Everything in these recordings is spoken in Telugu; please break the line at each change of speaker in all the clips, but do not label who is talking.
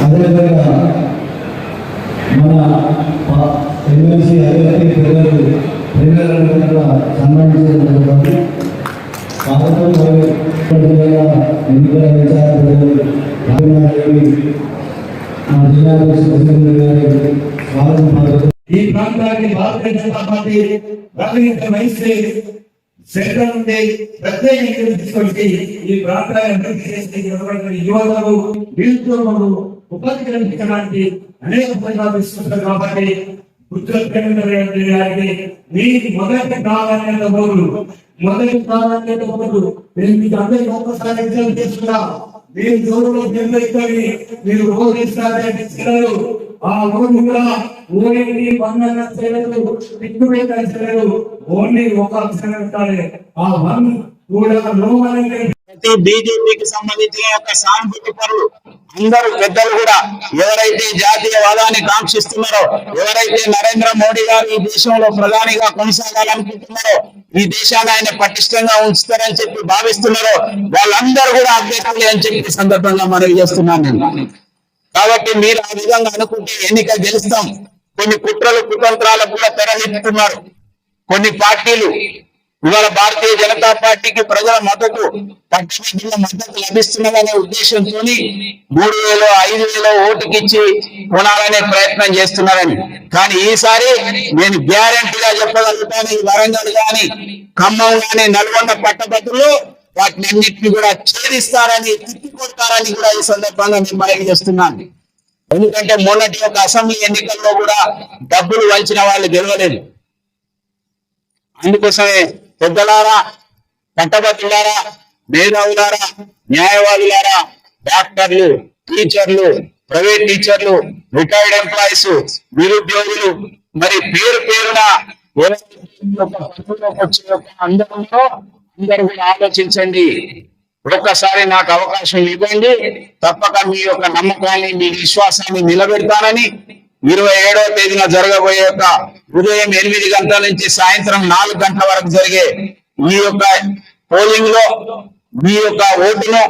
అదేవిధంగా మన ఎమ్మెల్సీ అధికారి ప్రేమలను కూడా సన్మానించడం జరుగుతుంది. ఎన్నికల విచారణ
ఈ ప్రాంతానికి భారతీయ జనతా పార్టీ ప్రాతినిధ్యం వహిస్తే సెంట్రల్ నుండి ప్రత్యేక తీసుకొచ్చి ఈ ప్రాంతాన్ని అభివృద్ధి చేసి యువతలు నిరుద్యోగులు ఉపాధి కల్పించడానికి అనేక ప్రయత్నాలు తీసుకుంటారు. కాబట్టి మీకు మొదటి ప్రాధాన్యత నేను మీకు అందరికీ ఒక్కసారి ఎగ్జామ్ చేస్తున్నా. మీరు జోరులో నిర్ణయించుకొని మీరు ఓడిస్తారు. ఆ ఓటు కూడా ఓడి వందన చేయలేదు, దిక్కువేత చేయలేదు, ఓన్లీ ఒక అక్షరం పెట్టాలి. ఆ వన్ కూడా
బీజేపీకి సంబంధించిన ఒక సానుభూతి పరులు అందరూ పెద్దలు కూడా ఎవరైతే జాతీయవాదాన్ని కాంక్షిస్తున్నారో, ఎవరైతే నరేంద్ర మోడీ గారు ఈ దేశంలో ప్రధానిగా కొనసాగాలనుకుంటున్నారో, ఈ దేశాన్ని ఆయన పటిష్టంగా ఉంచుతారని చెప్పి భావిస్తున్నారో వాళ్ళందరూ కూడా అభ్యర్థులే అని చెప్పి సందర్భంగా మనవి చేస్తున్నాను నేను. కాబట్టి మీరు ఆ విధంగా అనుకుంటే ఎన్నిక గెలుస్తాం. కొన్ని కుట్రలు కుతంత్రాలకు కూడా తెరలిస్తున్నారు కొన్ని పార్టీలు. ఇవాళ భారతీయ జనతా పార్టీకి ప్రజల మద్దతు పట్టభద్రుల మద్దతు లభిస్తున్నదనే ఉద్దేశంతో 3,000 5,000 ఓటుకిచ్చి కొనాలనే ప్రయత్నం చేస్తున్నారని. కానీ ఈసారి నేను గ్యారంటీగా చెప్పగలుగుతాను, ఈ వరంగల్ గాని ఖమ్మం గాని నల్గొండ పట్టభద్రులు వాటిని అన్నింటినీ కూడా ఛేదిస్తారని తిప్పికొడతారని కూడా ఈ సందర్భంగా నేను మనవి చేస్తున్నాను. ఎందుకంటే మొన్నటి ఒక అసెంబ్లీ ఎన్నికల్లో కూడా డబ్బులు వంచిన వాళ్ళు గెలవలేదు. అందుకోసమే పెద్దలారా, పట్టభద్రులారా, మేధావులారా, న్యాయవాదులారా, డాక్టర్లు, టీచర్లు, ప్రైవేట్ టీచర్లు, రిటైర్డ్ ఎంప్లాయీస్, నిరుద్యోగులు, మరి పేరు పేరున అందరూ కూడా ఆలోచించండి. ఒక్కసారి నాకు అవకాశం ఇవ్వండి, తప్పక మీ యొక్క నమ్మకాన్ని, మీ విశ్వాసాన్ని నిలబెడతానని 27వ తేదీన జరగబోయే యొక్క ఉదయం 8 గంటల నుంచి సాయంత్రం 4 గంటల వరకు జరిగే ఈ యొక్క పోలింగ్ లో మీ యొక్క ఓటును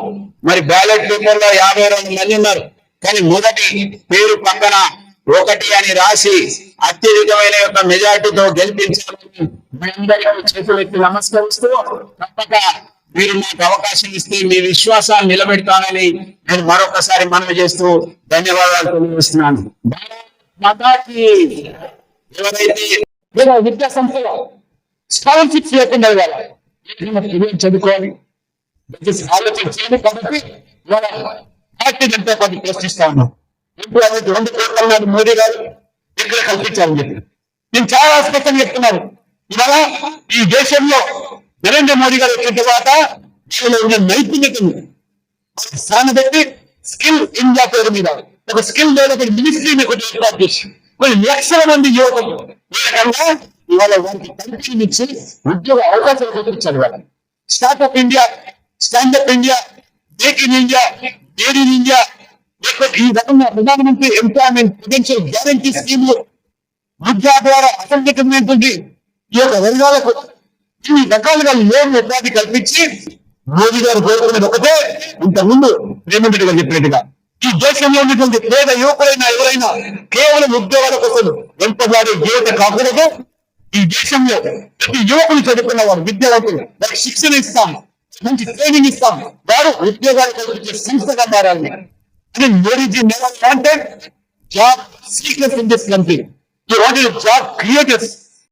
మరి బ్యాలెట్ పేపర్ లో 52 మంది ఉన్నారు. కానీ మొదటి పేరు పక్కన 1 అని రాసి అత్యధికమైన యొక్క మెజార్టీతో గెలిపించాలని మీ అందరికీ చేతులెత్తి నమస్కరిస్తూ, తప్పక మీరు నాకు అవకాశం ఇస్తే మీ విశ్వాసాన్ని నిలబెడతానని నేను మరొకసారి మనవి చేస్తూ ధన్యవాదాలు తెలియజేస్తున్నాను. మాతాకి ఎవరైతే విద్యా సంస్థలో స్కాలర్షిప్స్ లేకుండా చదువుకోవాలి ఆలోచించాలి. కాబట్టి భారతీయ జనతా పార్టీ ప్రశ్నిస్తా ఉన్నాం. ఇప్పుడు అనేది 2 కోట్ల మోడీ గారు ఇక్కడ కల్పించాలని చెప్పి నేను చాలా స్పష్టంగా చెప్తున్నాను. ఇవాళ ఈ దేశంలో నరేంద్ర మోడీ గారు వచ్చిన తర్వాత దీనిలో ఉన్న నైపుణ్యతను స్థానం పెట్టి స్కిల్ ఇండియా పేరు మీద ఒక స్కిల్ డెవలప్మెంట్ మినిస్ట్రీని ఏర్పాటు చేసి కొన్ని లక్షల మంది యువకులు ఇవాళ వారికి కంపెనీ ఇచ్చి ఉద్యోగ అవకాశాలు కల్పించారు. వాళ్ళ startup India, standup India, make in India, made in India, ఈ రకంగా ప్రధానమంత్రి ఎంప్లాయ్మెంట్ పొటెన్షియల్ గ్యారంటీ స్కీమ్లు విద్యా ద్వారా అసంఘటితమైనటువంటి ఈ యొక్క వర్గాలకు ఈ రకాలుగా లోన్ ఉపాధి కల్పించి మోదీ గారు కోరుకునేది ఒకటే, ఇంతకుముందు రేవంత్ రెడ్డి గారు చెప్పినట్టుగా ఈ దేశంలో ఉన్నటువంటి పేద యువకులైనా ఎవరైనా కేవలం ఉద్యోగాల కోసం వెంటబడి జీవిత కాకూడదు. ఈ దేశంలో ప్రతి యువకులు చదువుకున్న వారు విద్యార్థులు వారికి శిక్షణ ఇస్తాం, మంచి ట్రైనింగ్ ఇస్తాం, వారు ఉద్యోగాలు కల్పించే సంస్థగా మారాలి అని Modi ji never wanted job seekers in this country. He wanted job creators.